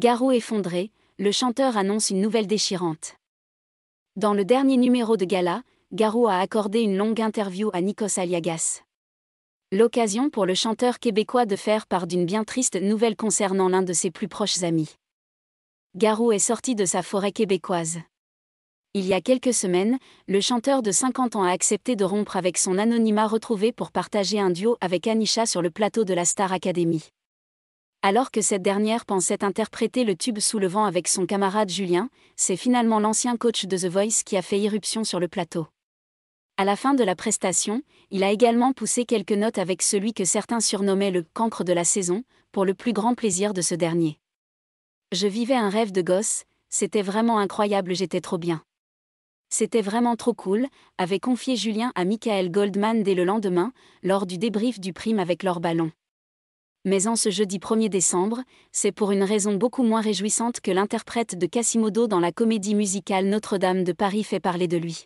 Garou effondré, le chanteur annonce une nouvelle déchirante. Dans le dernier numéro de gala, Garou a accordé une longue interview à Nikos Aliagas. L'occasion pour le chanteur québécois de faire part d'une bien triste nouvelle concernant l'un de ses plus proches amis. Garou est sorti de sa forêt québécoise. Il y a quelques semaines, le chanteur de 50 ans a accepté de rompre avec son anonymat retrouvé pour partager un duo avec Anisha sur le plateau de la Star Academy. Alors que cette dernière pensait interpréter le tube Sous le vent avec son camarade Julien, c'est finalement l'ancien coach de The Voice qui a fait irruption sur le plateau. À la fin de la prestation, il a également poussé quelques notes avec celui que certains surnommaient le « cancre de la saison », pour le plus grand plaisir de ce dernier. « Je vivais un rêve de gosse, c'était vraiment incroyable, j'étais trop bien. C'était vraiment trop cool », avait confié Julien à Michael Goldman dès le lendemain, lors du débrief du Prime avec leur ballon. Mais en ce jeudi 1er décembre, c'est pour une raison beaucoup moins réjouissante que l'interprète de Quasimodo dans la comédie musicale Notre-Dame de Paris fait parler de lui.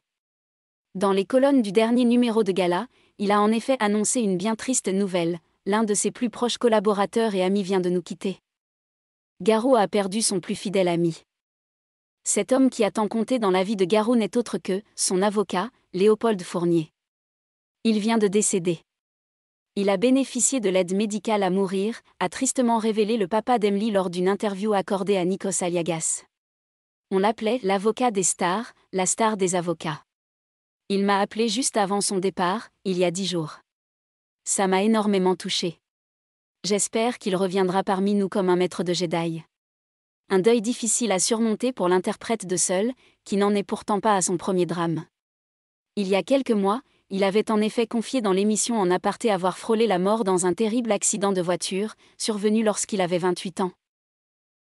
Dans les colonnes du dernier numéro de gala, il a en effet annoncé une bien triste nouvelle, l'un de ses plus proches collaborateurs et amis vient de nous quitter. Garou a perdu son plus fidèle ami. Cet homme qui a tant compté dans la vie de Garou n'est autre que son avocat, Léopold Fournier. Il vient de décéder. Il a bénéficié de l'aide médicale à mourir, a tristement révélé le papa d'Emily lors d'une interview accordée à Nikos Aliagas. On l'appelait l'avocat des stars, la star des avocats. Il m'a appelé juste avant son départ, il y a 10 jours. Ça m'a énormément touché. J'espère qu'il reviendra parmi nous comme un maître de Jedi. Un deuil difficile à surmonter pour l'interprète de Seul, qui n'en est pourtant pas à son premier drame. Il y a quelques mois, il avait en effet confié dans l'émission en aparté avoir frôlé la mort dans un terrible accident de voiture, survenu lorsqu'il avait 28 ans.